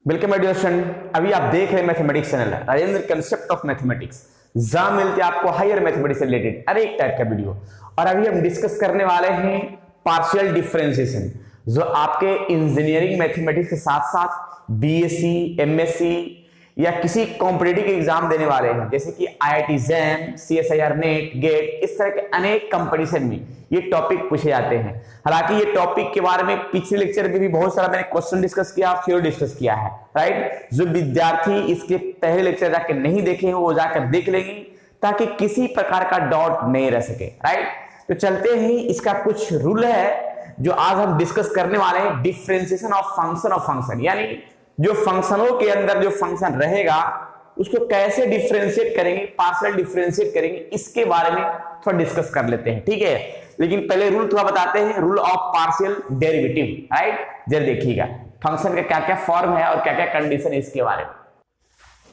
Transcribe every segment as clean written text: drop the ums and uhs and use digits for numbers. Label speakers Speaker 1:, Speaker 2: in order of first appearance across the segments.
Speaker 1: Welcome my dear student. अभी आप देख रहे हैं mathematics channel Rajendra concept of mathematics. जहां मिलते हैं आपको हायर मैथमेटिक्स से रिलेटेड हर एक टाइप का वीडियो। और अभी हम डिस्कस करने वाले हैं पार्शियल डिफरेंशिएशन, जो आपके इंजीनियरिंग मैथमेटिक्स के साथ साथ बीएससी, एमएससी या किसी कॉम्पिटिटिव एग्जाम देने वाले हैं, जैसे कि IIT JAM, CSIR NET, GATE, इस तरह के अनेक कंपटीशन में ये टॉपिक पूछे जाते हैं। हालांकि ये टॉपिक के बारे में पिछले लेक्चर में भी बहुत सारा मैंने क्वेश्चन डिस्कस किया, थ्योरी डिस्कस किया है, राइट। जो विद्यार्थी इसके पहले लेक्चर जाकर नहीं देखे हैं वो जाकर देख लेंगे, ताकि किसी प्रकार का डाउट नहीं रह सके, राइट। तो चलते ही इसका कुछ रूल है जो आज हम डिस्कस करने वाले हैं, डिफरेंशिएशन ऑफ फंक्शन, यानी जो फंक्शनों के अंदर जो फंक्शन रहेगा उसको कैसे डिफरेंशिएट करेंगे, पार्शियल डिफरेंशिएट करेंगे, इसके बारे में थोड़ा डिस्कस कर लेते हैं, ठीक है। लेकिन पहले रूल थोड़ा बताते हैं, rule of partial derivative, right. जरा देखिएगा फंक्शन का क्या क्या फॉर्म है और क्या क्या कंडीशन है इसके बारे में।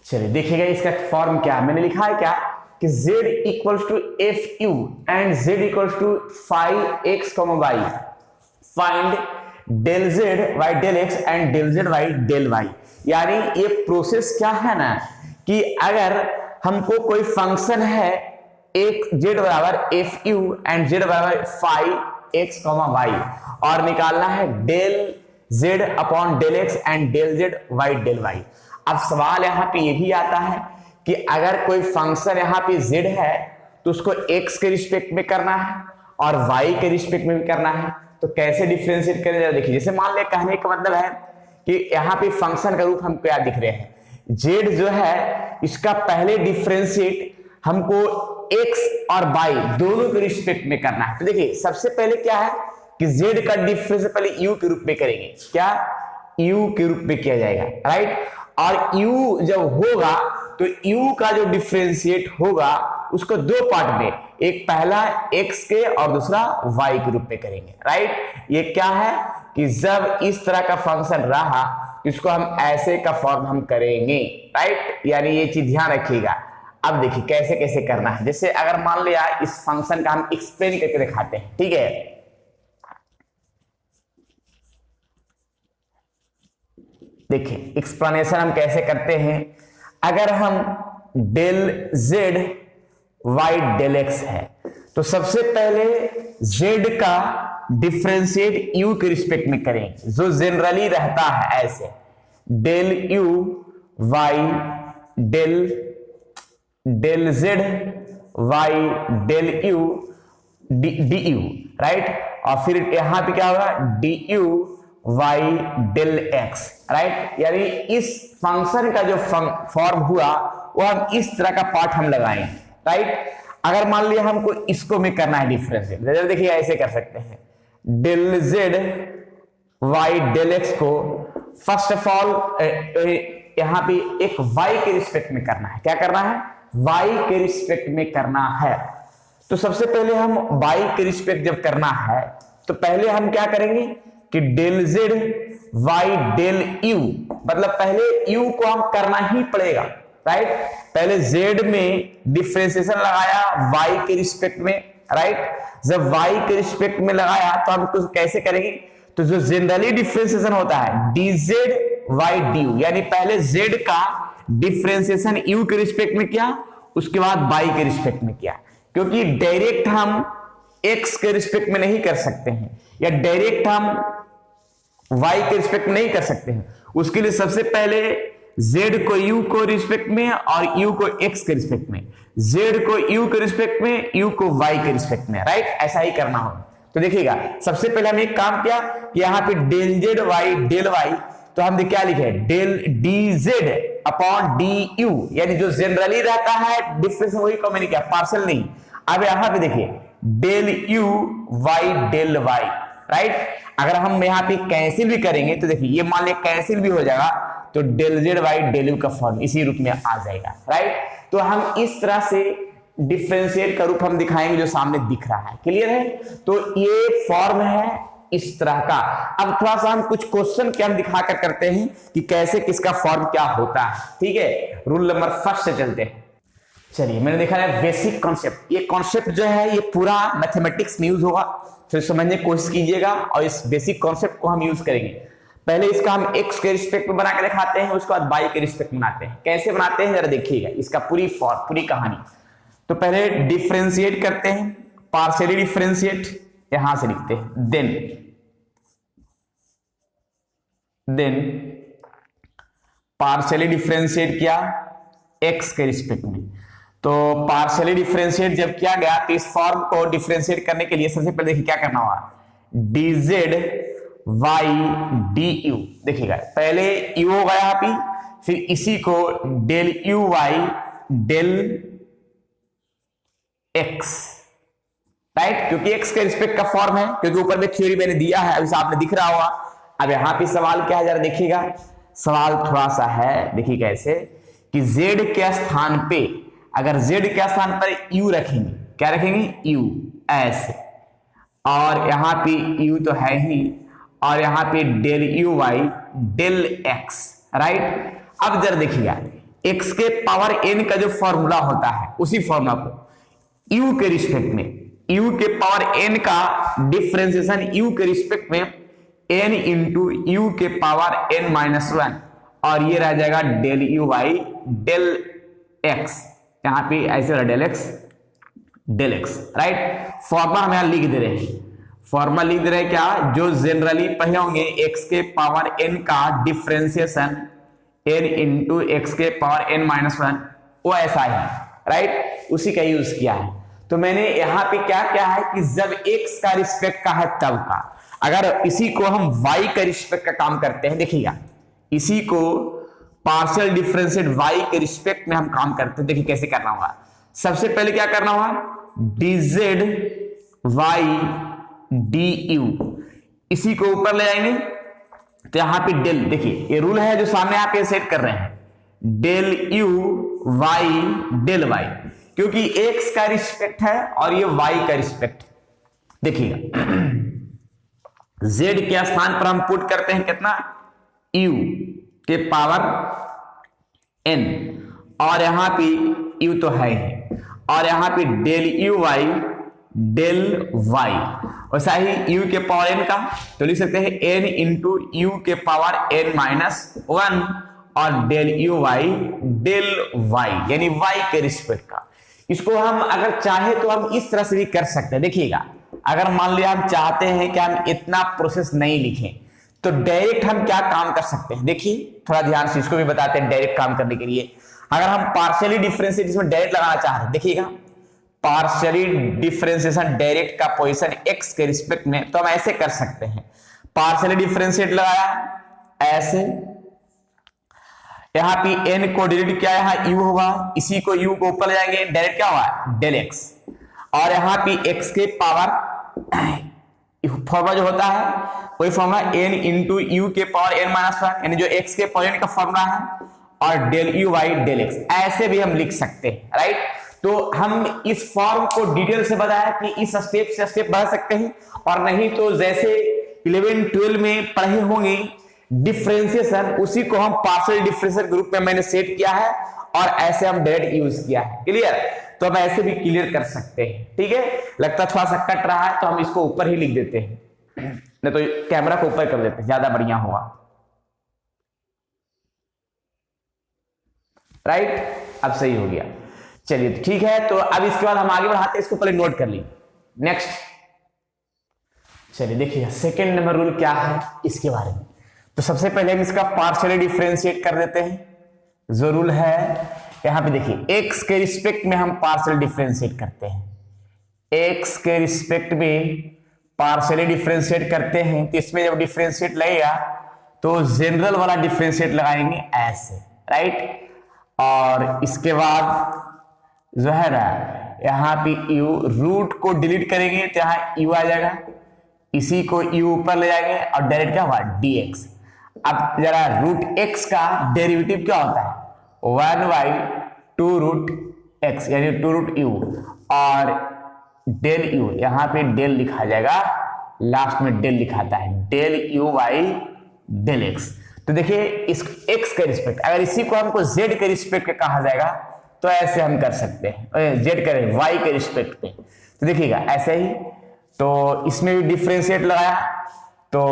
Speaker 1: चलिए देखिएगा इसका फॉर्म क्या है। मैंने लिखा है क्या कि z equals to F U and z equals to five X y, find del Z Y del X and del Z Y del Y. यानी ये प्रोसेस क्या है ना कि अगर हमको कोई फंक्शन है एक z बराबर एफ यू एंड z बराबर फाइव एक्स वाई, और निकालना है del z upon del X and del Z Y del Y. अब सवाल यहां पे ये भी आता है कि अगर कोई फंक्शन यहां पे z है तो उसको x के रिस्पेक्ट में करना है और y के रिस्पेक्ट में भी करना है, तो कैसे डिफरेंशिएट करें जरा देखिए। जैसे मान ले, कहने का मतलब है कि यहाँ पे फंक्शन का रूप हमको याद दिख रहे हैं, z जो है इसका पहले डिफरेंशिएट हमको x और y दोनों के रिस्पेक्ट में करना है। तो देखिए सबसे पहले क्या है कि z का डिफरेंशिएट पहले u के रूप में करेंगे, क्या u के रूप में किया जाएगा, राइट। और u जब होगा तो u का जो डिफरेंशिएट होगा उसको दो पार्ट में, एक पहला x के और दूसरा y के रूप में करेंगे, राइट। ये क्या है कि जब इस तरह का फंक्शन रहा इसको हम ऐसे का फॉर्म हम करेंगे, राइट। यानी ये चीज ध्यान रखिएगा। अब देखिए कैसे कैसे करना है। जैसे अगर मान लिया इस फंक्शन का हम एक्सप्लेन करके दिखाते हैं, ठीक है। देखिए एक्सप्लेनेशन हम कैसे करते हैं। अगर हम del Z Y del X है तो सबसे पहले z का डिफरेंशिएट u के रिस्पेक्ट में करेंगे, जो जनरली रहता है ऐसे del u y del z y del u du, right. और फिर यहां पे क्या होगा du y del x, right. यानी इस फंक्शन का जो फॉर्म हुआ वो हम इस तरह का पार्ट हम लगाएंगे, राइट। अगर मान लिया हमको इसको में करना है डिफरेंशिएट, देखिए ऐसे कर सकते हैं, del Z Y del X को फर्स्ट ऑफ ऑल यहां पे एक y के रिस्पेक्ट में करना है। क्या करना है? y के रिस्पेक्ट में करना है। तो सबसे पहले हम y के रिस्पेक्ट जब करना है तो पहले हम क्या करेंगे कि del Z Y del u, मतलब पहले u को हम करना ही पड़ेगा, राइट। पहले z में डिफरेंशिएशन लगाया y के रिस्पेक्ट में, राइट। जब y के रिस्पेक्ट में लगाया तो हम कुछ कैसे करेंगे, तो जो जनरली डिफरेंशिएशन होता है dz y du, यानी पहले z का डिफरेंशिएशन u के रिस्पेक्ट में किया, उसके बाद y के रिस्पेक्ट में किया, क्योंकि डायरेक्ट हम x के रिस्पेक्ट में नहीं कर सकते हैं या डायरेक्ट हम y के रिस्पेक्ट में नहीं कर सकते हैं। उसके लिए सबसे पहले z को u को रिस्पेक्ट में और u को x के रिस्पेक्ट में, z को u के रिस्पेक्ट में, u को y के रिस्पेक्ट में, राइट। ऐसा ही करना होगा। तो देखिएगा सबसे पहले हमने एक काम किया कि यहाँ पे del Z Y del Y, तो हमने क्या लिखे del D Z upon D U, यानी जो जनरली रहता है डिफरेंस वही को मैंने किया, पार्शियल नहीं। अब यहाँ पे देखिए del you Y del Y, right. अगर हम यहाँ पे कैंसिल भी करेंगे तो देखिए ये मान लिया कैंसिल भी हो जाएगा तो del Z Y del U का फॉर्म इसी रूप में आ जाएगा, राइट। तो हम इस तरह से डिफरेंशिएट का रूप हम दिखाएंगे जो सामने दिख रहा है, क्लियर है। तो ये फॉर्म है इस तरह का। अब थोड़ा सा हम कुछ क्वेश्चन क्या हम दिखाकर करते हैं कि कैसे किसका फॉर्म क्या होता है, ठीक है। रूल नंबर फर्स्ट से चलते हैं। चलिए मैंने देखा है बेसिक कॉन्सेप्ट, ये कॉन्सेप्ट जो है ये पूरा मैथमेटिक्स में यूज होगा, फिर समझने की कोशिश कीजिएगा और इस बेसिक कॉन्सेप्ट को हम यूज करेंगे। पहले इसका हम x के रिस्पेक्ट में बना के दिखाते हैं, उसके बाद y के रिस्पेक्ट में बनाते हैं। कैसे बनाते हैं जरा देखिएगा इसका पूरी कहानी। तो पहले डिफरेंशिएट करते हैं, पार्शियली डिफरेंशिएट यहां से लिखते हैं, देन पार्शियली डिफरेंशिएट किया x के रिस्पेक्ट में। तो पार्शियली डिफरेंशिएट जब किया गया तो इस फॉर्म को डिफरेंशिएट करने के लिए सबसे पहले देखिए क्या करना होगा, dz y du। देखिएगा पहले u होगा यहां पे, फिर इसी को del u y del x, right, क्योंकि x के रिस्पेक्ट का फॉर्म है, क्योंकि ऊपर में थ्योरी मैंने दिया है, अभी आपने दिख रहा होगा। अब यहां पे सवाल क्या है जरा देखिएगा, सवाल थोड़ा सा है, देखिए कैसे कि z के स्थान पे, अगर z के स्थान पर u रखेंगे, क्या रखेंगे u ऐसे, और यहां पे u तो है ही, और यहां पे del u y del x, right. अब जरा देखिएगा x के पावर n का जो फॉर्मूला होता है, उसी फॉर्मूला को u के रिस्पेक्ट में, u के पावर n का डिफरेंशिएशन u के रिस्पेक्ट में n इंटू u के पावर n माइनस 1, और ये रह जाएगा del u y del x, यहां पे ऐसे रहा डेल x, राइट। फॉर्मूला हम यहां लिख दे रहे हैं, फॉर्मूला लिख दे रहे हैं क्या, जो जनरली पढ़े होंगे x के पावर n का डिफरेंशिएशन n इंटू x के पावर n माइनस 1, वो ऐसा ही, राइट, उसी का यूज किया है। तो मैंने यहां पे क्या किया है कि जब x का रिस्पेक्ट का है तब का, अगर इसी को हम y का रिस्पेक्ट का काम करते हैं, देखिएगा इसी को पार्शियल डिफरेंशिएट y के रिस्पेक्ट में हम काम करते हैं। देखिए कैसे करना होगा, सबसे पहले क्या करना होगा, dz y du, इसी को ऊपर ले जाएंगे तो यहां पे डेल, देखिए ये रूल है जो सामने आप ये सेट कर रहे हैं, del u y del y, क्योंकि x का रिस्पेक्ट है और ये y का रिस्पेक्ट। देखिएगा z के स्थान पर हम पुट करते हैं कितना, u के पावर n, और यहां पे u तो है ही, और यहां पे del u y del y, वैसा ही u के पावर n का तो लिख सकते हैं n इंटू u के पावर n माइनस 1, और del u y del y, यानी y के रिस्पेक्ट का। इसको हम अगर चाहे तो हम इस तरह से भी कर सकते हैं। देखिएगा अगर मान लिया हम चाहते हैं कि हम इतना प्रोसेस नहीं लिखें, तो डायरेक्ट हम क्या काम कर सकते हैं, देखिए थोड़ा ध्यान से इसको भी बताते हैं। डायरेक्ट काम करने के लिए अगर हम पार्शियली डिफरेंशिएट इसमें डायरेक्ट लगाना चाह रहे हैं, देखिएगा पार्शियली डिफरेंशिएशन डायरेक्ट का पोजीशन x के रिस्पेक्ट में, तो हम ऐसे कर सकते हैं, पार्शियली डिफरेंशिएट लगाया ऐसे, यहां पे n को डिलीट किया, यहां u होगा, इसी को u को ऊपर ले जाएंगे, डायरेक्ट क्या होगा डेल x, और यहां पे x के पावर फॉर्मूला जो होता है वही फॉर्मूला n इंटू u के पावर n माइनस 1, यानी जो x के पावर n का फॉर्मूला है, और del u y del x, ऐसे भी हम लिख सकते हैं, राइट। तो हम इस फॉर्म को डिटेल से बताया कि इस स्टेप से स्टेप बढ़ा सकते हैं, और नहीं तो जैसे 11 12 में पढ़े होंगे डिफरेंशिएशन, उसी को हम पार्शियल डिफरेंशिएशन ग्रुप में मैंने सेट किया है, और ऐसे हम डायरेक्ट यूज किया है, क्लियर। तो हम ऐसे भी क्लियर कर सकते हैं, ठीक है। लगता थोड़ा सा कट रहा है तो हम इसको ऊपर ही लिख देते हैं, नहीं तो कैमरा को ऊपर कर देते हैं, ज्यादा बढ़िया होगा, राइट। अब सही हो गया, चलिए ठीक है। तो अब इसके बाद हम आगे बढ़ाते हैं, इसको पहले नोट कर लीजिए। नेक्स्ट चलिए देखिए सेकेंड नंबर रूल क्या है इसके बारे में। तो सबसे पहले हम इसका पार्शियली डिफरेंशिएट कर देते हैं। जो रूल है यहां पे देखिए, x के रिस्पेक्ट में हम पार्शियल डिफरेंशिएट करते हैं, x के रिस्पेक्ट में पार्शियली डिफरेंशिएट करते हैं, तो इसमें जब डिफरेंशिएट लगेगा तो जनरल वाला डिफरेंशिएट लगाएंगे ऐसे, राइट। और इसके बाद जो है ना यहाँ पे u रूट को डिलीट करेंगे तो यहाँ u आ जाएगा, इसी को u ऊपर ले जाएंगे और डायरेक्ट क्या हुआ dx। अब जरा रूट x का डेरिवेटिव क्या होता है 1/2 रूट x, यानी 2 रूट u, और डेल u यहाँ पे डेल लिखा जाएगा, लास्ट में डेल लिखाता है, del u by del x। तो देखिए इस x के रिस्पेक्ट, अगर इसी को हमको z के रिस्पेक्ट पे कहा जाएगा तो ऐसे हम कर सकते हैं, z करें y के रिस्पेक्ट पे। तो देखिएगा ऐसे ही, तो इसमें भी डिफरेंशिएट लगाया, तो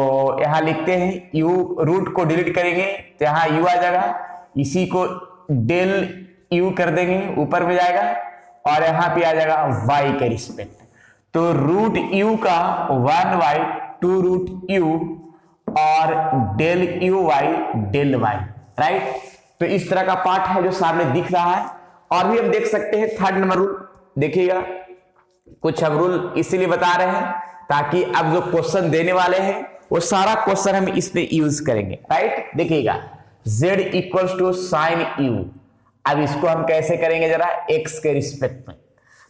Speaker 1: यहां लिखते हैं यू, रूट को डिलीट करेंगे तो यहां यू आ जाएगा, इसी को डेल यू कर देंगे, ऊपर में जाएगा, और यहां पे आ जाएगा y के रिस्पेक्ट। तो रूट यू का 1/2 रूट यू और del you Y del Y, right. तो इस तरह का पार्ट है जो सामने दिख रहा है। और भी हम देख सकते हैं थर्ड नंबर रूल, देखिएगा कुछ हम रूल इसीलिए बता रहे हैं ताकि अब जो क्वेश्चन देने वाले हैं वो सारा क्वेश्चन हम इसमें यूज करेंगे, राइट। देखिएगा z equals to sine U, अब इसको हम कैसे करेंगे जरा, x के रिस्पेक्ट में।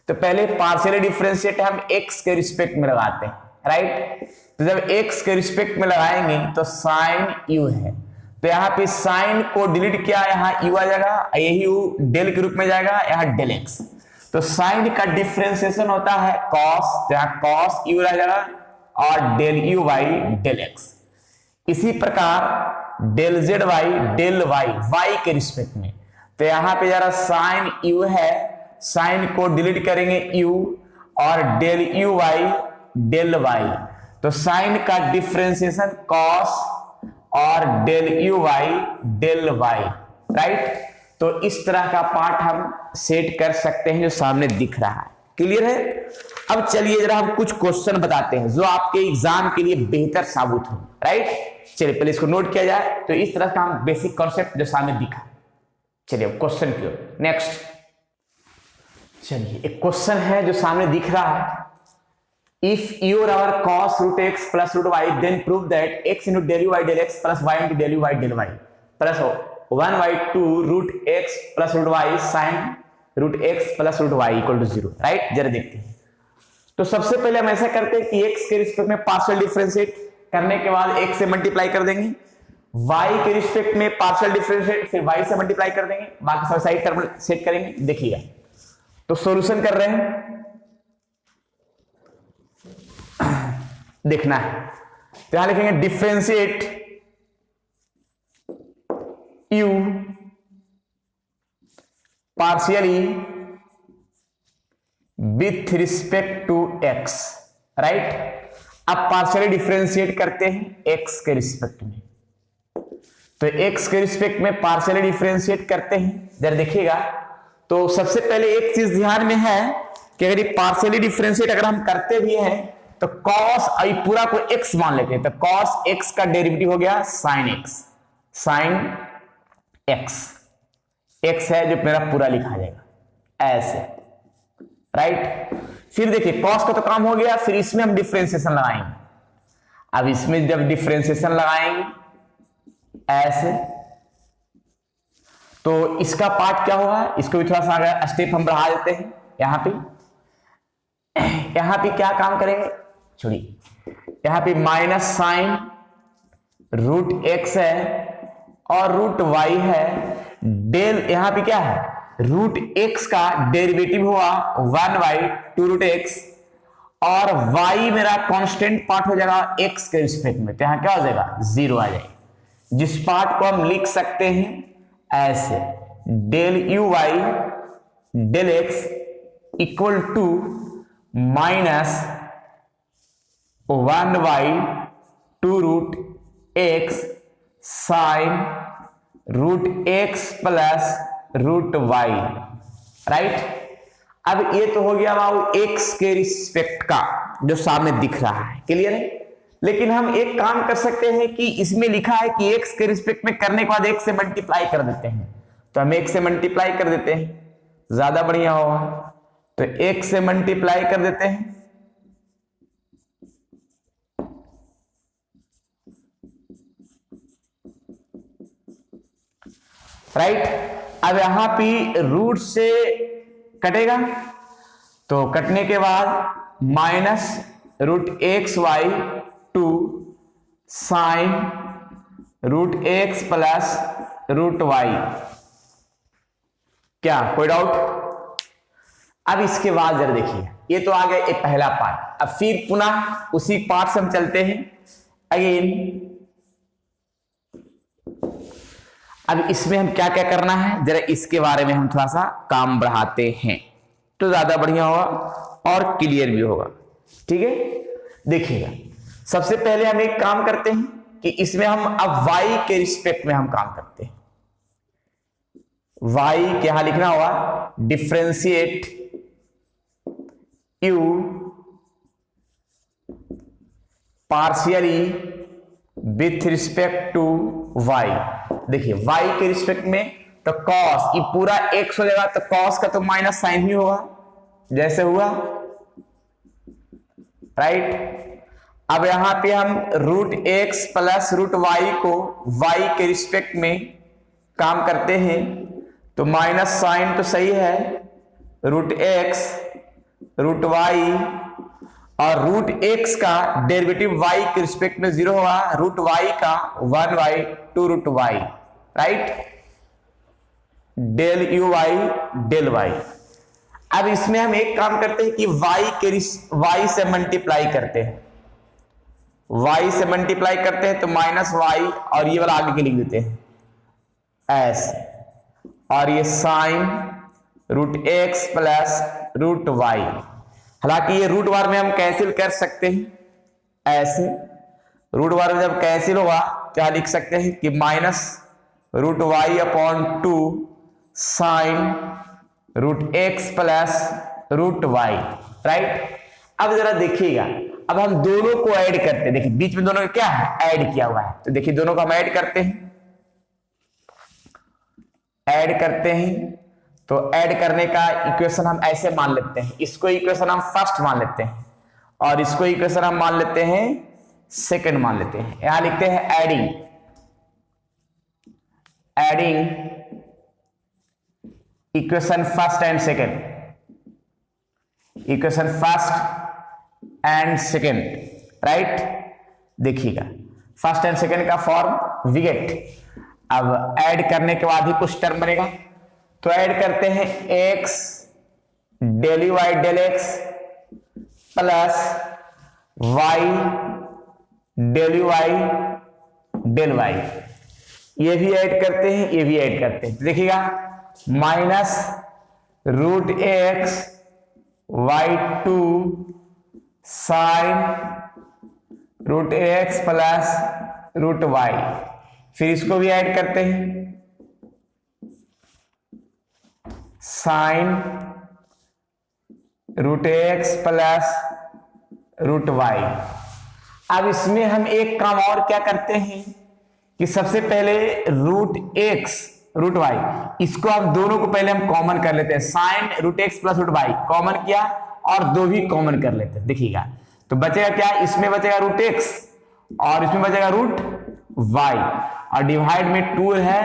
Speaker 1: तो पहले पार्शियली डिफरेंशिएट हम x के रिस्पेक्ट में लगाते हैं, राइट। तो जब x के रिस्पेक्ट में लगाएंगे तो साइन u है, तो यहाँ पे साइन को डिलीट किया, यहाँ u आ जाएगा, यही u डेल के रूप में जाएगा, यहाँ डेल x। तो साइन का डिफरेंशिएशन होता है cos, तो यहाँ cos u आ जाएगा और del u by del x। इसी प्रकार del z by del y, y के रिस्पेक्ट में, तो यहाँ पे जरा साइन u है, साइन को डिलीट करेंगे u और del u by del y। तो साइन का डिफरेंशिएशन cos और del u by del y, right. तो इस तरह का पार्ट हम सेट कर सकते हैं जो सामने दिख रहा है, क्लियर है। अब चलिए जरा हम कुछ क्वेश्चन बताते हैं जो आपके एग्जाम के लिए बेहतर साबित हो, राइट। चलिए पहले इसको नोट किया जाए। तो इस तरह का हम बेसिक कॉन्सेप्ट जो सामने दिखा, चलिए क्वेश्चन की ओर नेक्स्ट। चलिए एक क्वेश्चन है जो सामने दिख रहा है, if you our cos root x plus root y then prove that x into del you by del x plus y into del you by del y plus 1/2 root x plus root y sine root x plus root y equal to 0, right. जरा देखते हैं। तो सबसे पहले हम ऐसा करते हैं कि x के रिस्पेक्ट में पार्शियल डिफरेंशिएट करने के बाद x से मल्टीप्लाई कर देंगे, y के रिस्पेक्ट में पार्शियल डिफरेंशिएट फिर y से मल्टीप्लाई कर देंगे, बाकी सब साइड टर्म सेट करेंगे। देखिएगा तो सॉल्यूशन कर रहे हैं, देखना है। तो यहां लिखेंगे differentiate u partially with respect to x, right. अब पार्शियली डिफरेंशिएट करते हैं x के रिस्पेक्ट में, तो x के रिस्पेक्ट में पार्शियली डिफरेंशिएट करते हैं। जरा देखिएगा तो सबसे पहले एक चीज ध्यान में है कि अगर ये पार्शियली डिफरेंशिएट अगर हम करते भी हैं तो cos, पूरा को x मान लेते हैं, तो cos x का डेरिवेटिव हो गया sin x, sin x, x है जो मेरा पूरा लिखा जाएगा ऐसे, राइट। फिर देखिए cos का तो काम हो गया, फिर इसमें हम डिफरेंशिएशन लगाएंगे। अब इसमें जब डिफरेंशिएशन लगाएंगे ऐसे, तो इसका पार्ट क्या होगा, इसको भी थोड़ा सा स्टेप हम बढ़ा देते हैं। यहां पे क्या काम करेंगे, छोड़िए, यहां पे माइनस साइन रूट x है और रूट y है, डेल यहां पे क्या है रूट x का डेरिवेटिव हुआ 1/2 रूट x और y मेरा कांस्टेंट पार्ट हो जाएगा x के रिस्पेक्ट में, तो यहां क्या हो जाएगा 0 आ जाएगा, जिस पार्ट को हम लिख सकते हैं ऐसे del you Y del x equal to minus 1/2 root x sine root x plus root y, right. अब ये तो हो गया बाबू एक्स के रिस्पेक्ट का जो सामने दिख रहा है, क्लियर है। लेकिन हम एक काम कर सकते हैं कि इसमें लिखा है कि x के रिस्पेक्ट में करने के बाद x से मल्टीप्लाई कर देते हैं, तो हम x से मल्टीप्लाई कर देते हैं, ज्यादा बढ़िया होगा। तो x से मल्टीप्लाई कर देते हैं, राइट। अब यहां पे रूट से कटेगा, तो कटने के बाद minus root x y two sine root x plus root y, क्या कोई डाउट। अब इसके बाद जरा देखिए, ये तो आ गया एक पहला पार्ट। अब फिर पुनः उसी पार्ट से हम चलते हैं अगेन। अब इसमें हम क्या क्या करना है, जरा इसके बारे में हम थोड़ा सा काम बढ़ाते हैं तो ज्यादा बढ़िया होगा और क्लियर भी होगा, ठीक है। देखिएगा सबसे पहले हम एक काम करते हैं कि इसमें हम अब y के रिस्पेक्ट में हम काम करते हैं। y के यहां लिखना होगा differentiate u partially with respect to y। देखिए y के रिस्पेक्ट में तो cos, ये पूरा x हो जाएगा तो cos का तो माइनस साइन ही होगा जैसे हुआ, राइट। अब यहां पे हम root x plus root y को y के रिस्पेक्ट में काम करते हैं तो माइनस साइन तो सही है, रूट एक्स रूट वाई और रूट एक्स का डेरिवेटिव y के रिस्पेक्ट में 0 होगा, रूट y का 1/2 root y, right, del you Y del Y. अब इसमें हम एक काम करते हैं कि y से मल्टीप्लाई करते हैं, y से मल्टीप्लाई करते हैं तो माइनस वाई और ये वाला आगे के लिख देते हैं ऐसे, और ये sine root x plus root y. हालांकि ये रूट वार में हम कैंसिल कर सकते हैं ऐसे, रूट वार में जब कैंसिल होगा क्या लिख सकते हैं कि minus root y upon 2 sine root x plus root y, right. अब जरा देखिएगा, अब हम दोनों को ऐड करते हैं। देखिए बीच में दोनों का क्या है, ऐड किया हुआ है, तो देखिए दोनों को हम ऐड करते हैं, ऐड करते हैं। तो ऐड करने का इक्वेशन हम ऐसे मान लेते हैं, इसको इक्वेशन हम फर्स्ट मान लेते हैं और इसको इक्वेशन हम मान लेते हैं सेकंड मान लेते हैं। यहां लिखते हैं adding, adding equation first and second, equation first and second, right. देखिएगा फर्स्ट एंड सेकंड का फॉर्म वी गेट, अब ऐड करने के बाद ही कुछ टर्म बनेगा तो ऐड करते हैं x del you Y del x plus y del you Y del y, ये भी ऐड करते हैं, ये भी ऐड करते हैं। देखिएगा minus root x y 2 sine root x plus root y, फिर इसको भी ऐड करते हैं sine root x plus root y. अब इसमें हम एक काम और क्या करते हैं कि सबसे पहले रूट एक्स रूट वाई, इसको हम दोनों को पहले हम कॉमन कर लेते हैं, sine root x plus root y common किया और दो भी कॉमन कर लेते हैं। देखिएगा तो बचेगा क्या, इसमें बचेगा रूट एक्स और इसमें बचेगा रूट वाई और डिवाइड में 2 है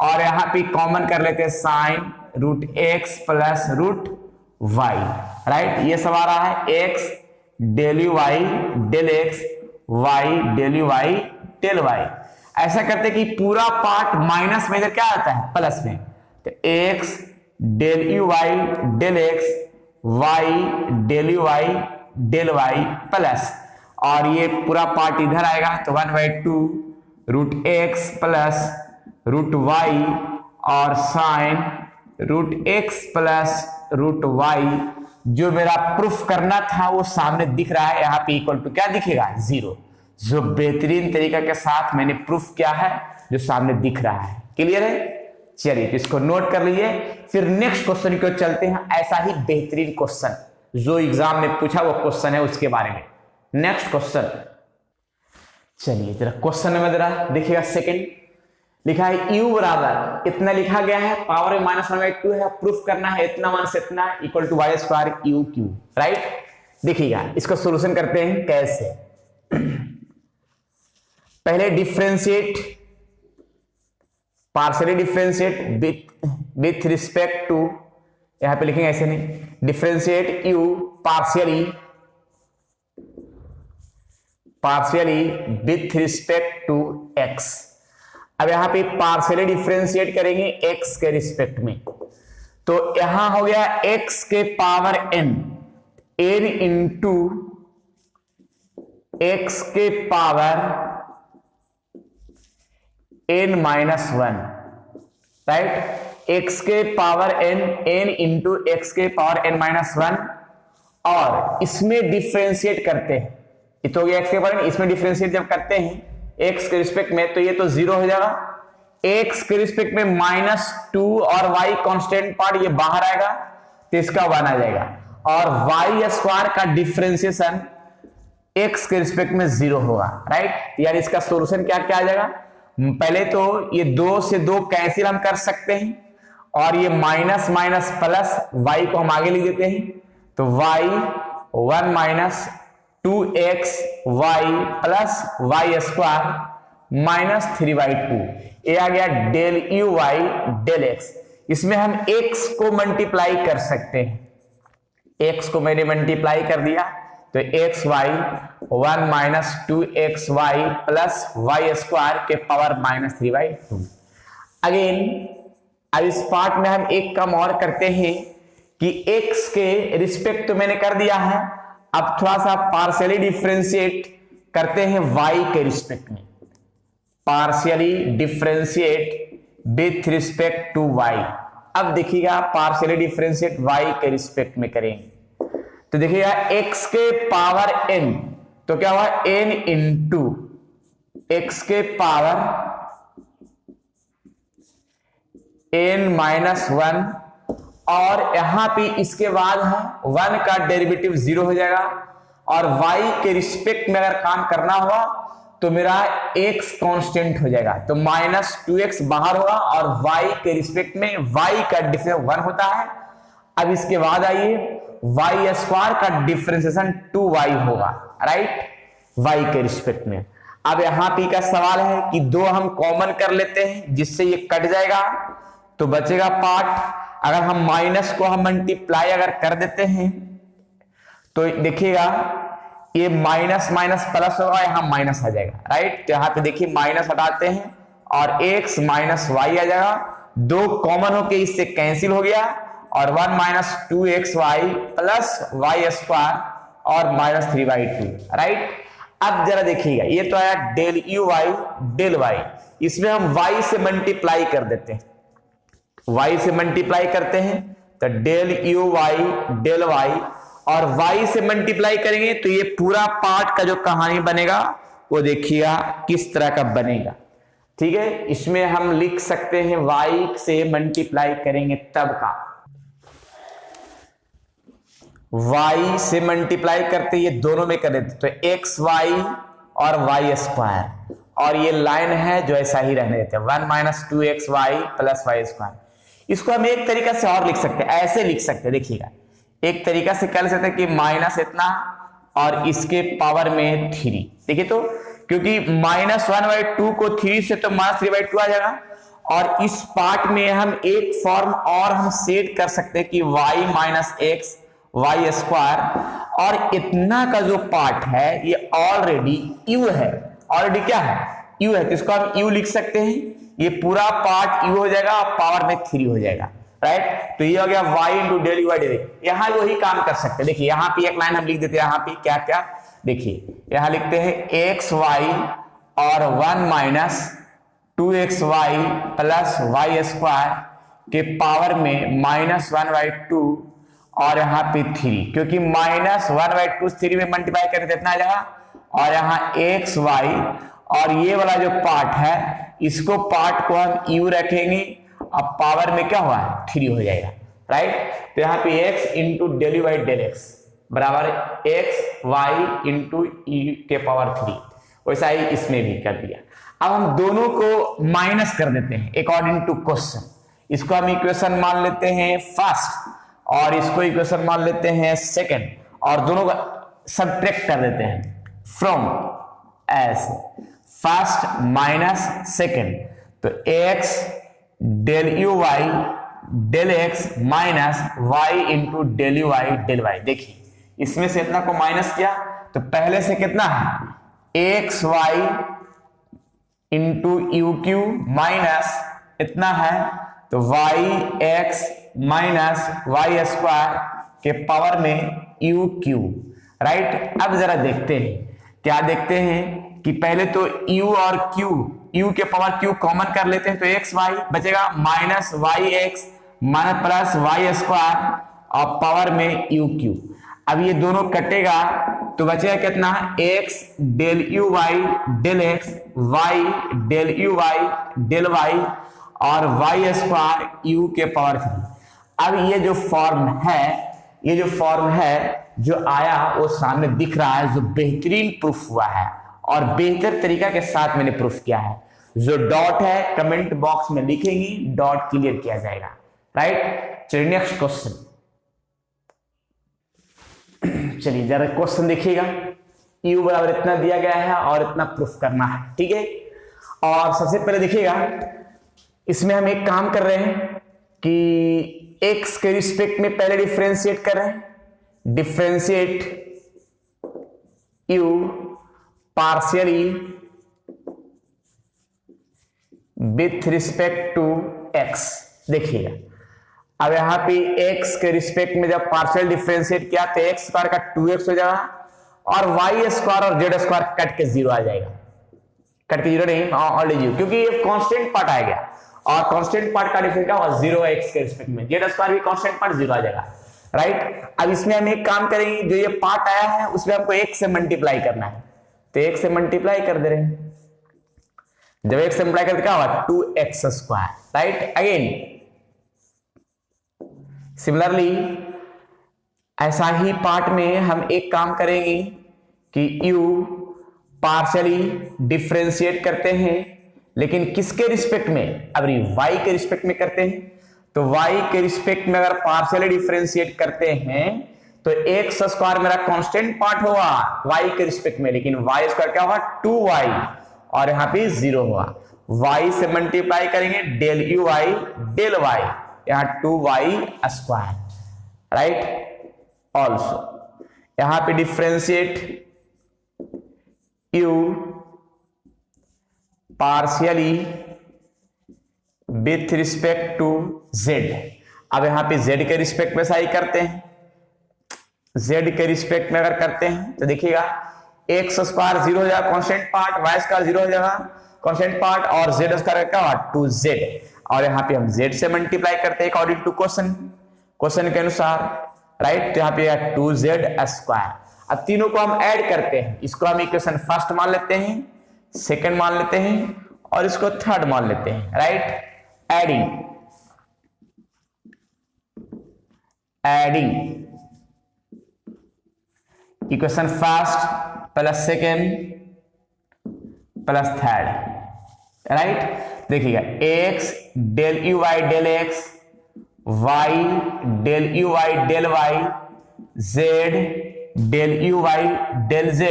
Speaker 1: और यहां पे कॉमन कर लेते हैं sine root x plus root y, right. ये सब आ रहा है x del you Y del x, y del you Y del y. ऐसा करते कि पूरा पार्ट माइनस में इधर क्या आता है प्लस में, तो x del you Y del x, y del you Y del y plus, और ये पूरा पार्ट इधर आएगा तो 1/2 root x plus root y और sine root x plus root y. जो मेरा प्रूफ करना था वो सामने दिख रहा है, यहाँ पे इक्वल टू क्या दिखेगा 0, जो बेहतरीन तरीका के साथ मैंने प्रूफ किया है जो सामने दिख रहा है। क्लियर है, चलिए इसको नोट कर लीजिए। फिर नेक्स्ट क्वेश्चन को चलते हैं, ऐसा ही बेहतरीन क्वेश्चन जो एग्जाम में पूछा वो क्वेश्चन है उसके बारे में। नेक्स्ट क्वेश्चन, चलिए जरा क्वेश्चन में जरा देखिएगा। सेकंड लिखा है u बराबर इतना लिखा गया है, पावर में -1/2 है, प्रूफ करना है इतना मान से इतना equal to y square u q, right. देखिएगा इसको सॉल्यूशन करते हैं कैसे। पहले differentiate, partially differentiate with respect to, यहां पे लिखेंगे ऐसे नहीं, differentiate u partially with respect to x। अब यहां पे पार्शियली डिफरेंशिएट करेंगे x के रिस्पेक्ट में, तो यहां हो गया x के पावर n इंटू x के पावर n-1, राइट। x के पावर n इंटू एक्स के पावर n-1, और इसमें डिफरेंशिएट करते हैं, ये तो हो गया एक्स के ऊपर, इसमें डिफरेंशिएट जब करते हैं एक्स के रिस्पेक्ट में तो ये तो 0 हो जाएगा, एक्स के रिस्पेक्ट में -2 और y कांस्टेंट पार्ट ये बाहर आएगा तो इसका 1 आ जाएगा, और वाई स्क्वायर का डिफरेंशिएशन एक्स के रिस्पेक्ट में 0 होगा, राइट। यानी इसका सॉल्यूशन क्या क्या आ जाएगा, पहले तो ये 2 से 2 कैंसिल हम कर सकते हैं, और ये माइनस माइनस प्लस y को हम आगे लिख देते हैं, तो y 1 minus 2xy plus y square minus 3/2, ये आ गया del you Y del x. इसमें हम x को मल्टीप्लाई कर सकते हैं, x को मैंने मल्टीप्लाई कर दिया तो x y 1 minus 2xy plus y square के पावर -3/2। अगेन अब इस पार्ट में हम एक काम और करते हैं कि x के रिस्पेक्ट तो मैंने कर दिया है, अब थोड़ा सा पार्शियली डिफरेंशिएट करते हैं y के रिस्पेक्ट में, partially differentiate with respect to y। अब देखिएगा पार्शियली डिफरेंशिएट y के रिस्पेक्ट में करेंगे तो देखिएगा x के पावर n, तो क्या हुआ n इंटू एक्स के पावर n माइनस 1, और यहां पे इसके बाद है 1 का डेरिवेटिव 0 हो जाएगा, और y के रिस्पेक्ट में अगर काम करना हुआ तो मेरा x कांस्टेंट हो जाएगा, तो -2x बाहर होगा और y के रिस्पेक्ट में y का डिफरेंस 1 होता है। अब इसके बाद आइए वाई स्क्वायर का डिफरेंशिएशन 2y होगा, राइट, y के रिस्पेक्ट में। अब यहां पे का सवाल है कि 2 हम कॉमन कर लेते हैं जिससे ये कट जाएगा तो बचेगा पार्ट। अगर हम माइनस को हम मल्टीप्लाई अगर कर देते हैं तो देखिएगा ये माइनस माइनस प्लस होगा, यहां माइनस आ जाएगा, राइट। तो यहां पे देखिए माइनस हटाते हैं और x माइनस वाई आ जाएगा, 2 कॉमन होके इससे कैंसिल हो गया, और 1 minus 2xy plus y square और -3/2, राइट। अब जरा देखिएगा ये तो आया del you Y del y, इसमें हम y से मल्टीप्लाई कर देते हैं, y से मल्टीप्लाई करते हैं तो del you Y del y, और y से मल्टीप्लाई करेंगे तो ये पूरा पार्ट का जो कहानी बनेगा वो देखिएगा किस तरह का बनेगा, ठीक है। इसमें हम लिख सकते हैं y से मल्टीप्लाई करेंगे तब का, y से मल्टीप्लाई करते ये दोनों में कर देते तो xy और वाई स्क्वायर, और ये लाइन है जो ऐसा ही रहने देते हैं 1 minus 2xy plus y square. इसको हम एक तरीका से और लिख सकते हैं, ऐसे लिख सकते हैं, देखिएगा एक तरीका से कर सकते हैं कि माइनस इतना और इसके पावर में 3, देखिए तो क्योंकि -1/2 को 3 से तो -3/2 आ जाएगा, और इस पार्ट में हम एक फॉर्म और हम सेट कर सकते हैं कि y minus x y square, और इतना का जो पार्ट है ये ऑलरेडी u है, ऑलरेडी क्या है u है, तो इसको हम u लिख सकते हैं, ये पूरा पार्ट u हो जाएगा और पावर में 3 हो जाएगा, राइट। तो ये हो गया y into del you Y del x. यहां वही काम कर सकते हैं, देखिए यहां पे एक लाइन हम लिख देते हैं, यहां पे क्या क्या देखिए यहां लिखते हैं एक्स वाई और 1 minus 2xy plus y square के पावर में -1/2 और यहाँ पे 3, क्योंकि -1/2 3 में मल्टीप्लाई करें तो इतना आ जाएगा, और यहाँ एक्स वाई और ये वाला जो पार्ट है इसको पार्ट को हम u रखेंगे, अब पावर में क्या हुआ 3 हो जाएगा, राइट। तो यहाँ पे x into del you by del x बराबर एक्स वाई इंटू ई के पावर 3, वैसा ही इसमें भी कर दिया। अब हम दोनों को माइनस कर देते हैं अकॉर्डिंग टू क्वेश्चन, इसको हम इक्वेशन मान लेते हैं फर्स्ट और इसको इक्वेशन मान लेते हैं सेकंड, और दोनों का सब्ट्रैक्ट कर देते हैं फ्रॉम एस फर्स्ट माइनस सेकंड, तो x del you Y del x minus y into del you Y del y. देखिए इसमें से इतना को माइनस किया तो पहले से कितना है x y into u q minus इतना है तो y x minus y square के पावर में यू क्यू, राइट। अब जरा देखते हैं, क्या देखते हैं कि पहले तो u और q, u के पावर q कॉमन कर लेते हैं तो एक्स वाई बचेगा minus y x minus plus y square और पावर में यू क्यू। अब ये दोनों कटेगा तो बचेगा कितना, x del you Y del x, y del you Y del y और y स्क्वायर u के पावर 3। अब ये जो फॉर्म है जो आया वो सामने दिख रहा है, जो बेहतरीन प्रूफ हुआ है और बेहतर तरीका के साथ मैंने प्रूफ किया है। जो डॉट है कमेंट बॉक्स में लिखेंगे, डॉट क्लियर किया जाएगा, राइट। चलिए नेक्स्ट क्वेश्चन, चलिए जरा क्वेश्चन देखिएगा। u बराबर इतना दिया गया है और इतना प्रूफ करना है, ठीक है। और सबसे पहले देखिएगा, इसमें हम एक काम कर रहे हैं कि x के रिस्पेक्ट में पहले डिफरेंशिएट कर रहे हैं, differentiate u partially with respect to x। देखिएगा अब यहां पे x के रिस्पेक्ट में जब पार्शियल डिफरेंशिएट किया तो x स्क्वायर का 2x हो जाएगा और y स्क्वायर और z स्क्वायर कट के 0 आ जाएगा। कट के 0 नहीं, ऑलरेडी 0, क्योंकि ये कांस्टेंट पार्ट आ गया और कांस्टेंट पार्ट का डिफरेंस क्या होगा, 0 है x के रिस्पेक्ट में, z स्क्वायर भी कांस्टेंट पार्ट 0 आ जाएगा, राइट। अब इसमें हम एक काम करेंगे, जो ये पार्ट आया है उसमें हमको 1 से मल्टीप्लाई करना है, तो 1 से मल्टीप्लाई कर दे रहे हैं। जब 1 से मल्टीप्लाई करते क्या होगा, 2x square, right. Again similarly ऐसा ही पार्ट में हम एक काम करेंगे कि u पार्शियली डिफरेंशिएट करते हैं, लेकिन किसके रिस्पेक्ट में, अब y के रिस्पेक्ट में करते हैं। तो y के रिस्पेक्ट में अगर पार्शियली डिफरेंशिएट करते हैं तो x स्क्वायर मेरा कांस्टेंट पार्ट होगा y के रिस्पेक्ट में, लेकिन y स्क्वायर क्या होगा 2y और यहां पे 0 होगा। y से मल्टीप्लाई करेंगे del you Y del y, यहां 2y स्क्वायर, राइट। ऑल्सो यहां पे differentiate u partially with respect to z। अब यहां पे z के रिस्पेक्ट में सही करते हैं, z के रिस्पेक्ट में अगर करते हैं तो देखिएगा x स्क्वायर 0 हो जाएगा कांस्टेंट पार्ट, y स्क्वायर 0 हो जाएगा कांस्टेंट पार्ट और z स्क्वायर क्या होगा 2z, और यहां पे हम z से मल्टीप्लाई करते हैं अकॉर्डिंग टू क्वेश्चन के अनुसार, राइट। तो यहां पे 2z स्क्वायर। अब तीनों को हम ऐड करते हैं, इसको हम इक्वेशन फर्स्ट मान लेते हैं, सेकंड मान लेते हैं और इसको थर्ड मान लेते हैं, right. Adding equation first plus second plus third, right. देखिएगा x del you Y del x, y del you Y del y, z del you Y del z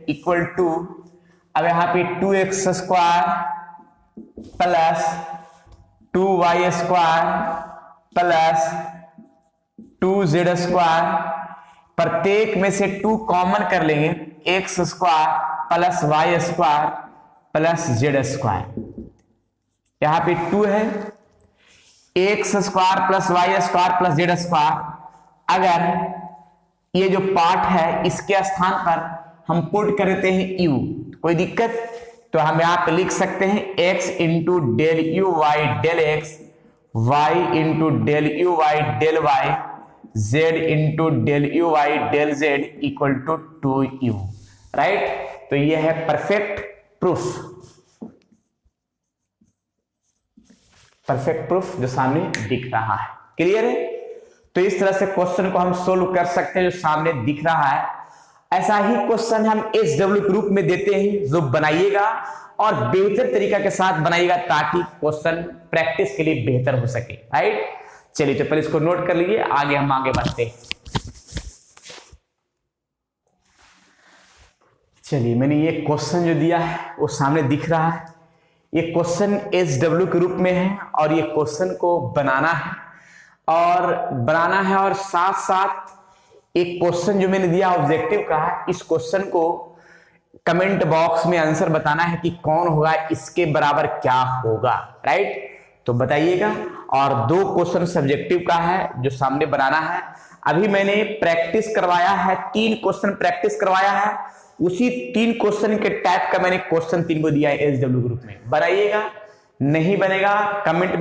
Speaker 1: equal to, अब यहां पे 2x square plus 2y square plus 2z square, प्रत्येक में से 2 common कर लेंगे, x square plus y square plus z square. यहां पे 2 है, x square plus y square plus z square. अगर ये जो पार्ट है इसके स्थान पर हम पुट कर देते हैं u, कोई दिक्कत, तो हम यहां पे लिख सकते हैं x into del you Y del x, y into del you Y del y, z into del you Y del z equal to 2u, राइट। तो ये है परफेक्ट प्रूफ जो सामने दिख रहा है, क्लियर है। तो इस तरह से क्वेश्चन को हम सोल्व कर सकते हैं जो सामने दिख रहा है। ऐसा ही क्वेश्चन हम SW ग्रुप में देते हैं, जो बनाइएगा और बेहतर तरीका के साथ बनाइएगा ताकि क्वेश्चन प्रैक्टिस के लिए बेहतर हो सके, राइट। चलिए तो पहले इसको नोट कर लीजिए, आगे हम आगे बढ़ते हैं। चलिए मैंने ये क्वेश्चन जो दिया है वो सामने दिख रहा है, ये क्वेश्चन SW के रूप में है और ये क्वेश्चन को बनाना है और साथ साथ एक क्वेश्चन जो मैंने दिया ऑब्जेक्टिव का है, इस क्वेश्चन को कमेंट बॉक्स में आंसर बताना है कि कौन होगा, इसके बराबर क्या होगा, राइट। तो बताइएगा। और 2 क्वेश्चन सब्जेक्टिव का है जो सामने बनाना है। अभी मैंने प्रैक्टिस करवाया है, 3 क्वेश्चन प्रैक्टिस करवाया है, उसी 3 क्वेश्चन के टाइप का मैंने क्वेश्चन 3 को दिया है SW ग्रुप में। बनाइएगा, नहीं बनेगा कमेंट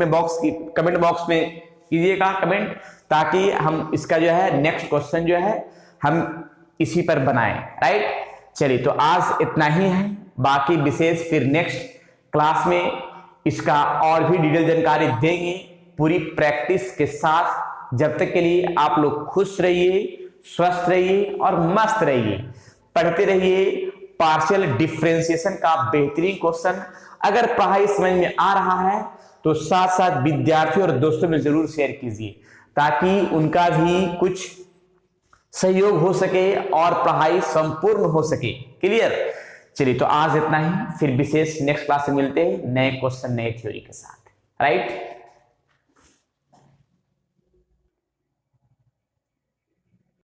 Speaker 1: बॉक्स में कीजिएगा कमेंट, ताकि हम इसका जो है नेक्स्ट क्वेश्चन जो है हम इसी पर बनाएं, राइट। चलिए तो आज इतना ही है, बाकी विशेष फिर नेक्स्ट क्लास में इसका और भी डिटेल जानकारी देंगे पूरी प्रैक्टिस के साथ। जब तक के लिए आप लोग खुश रहिए, स्वस्थ रहिए और मस्त रहिए, पढ़ते रहिए पार्शियल डिफरेंशिएशन का बेहतरीन क्वेश्चन। अगर पढ़ाई समझ में आ रहा है तो साथ साथ विद्यार्थियों और दोस्तों में जरूर शेयर कीजिए, ताकि उनका भी कुछ सहयोग हो सके और पढ़ाई संपूर्ण हो सके। क्लियर। चलिए तो आज इतना ही, फिर विशेष नेक्स्ट क्लास में मिलते हैं नए क्वेश्चन नए थ्योरी के साथ, राइट।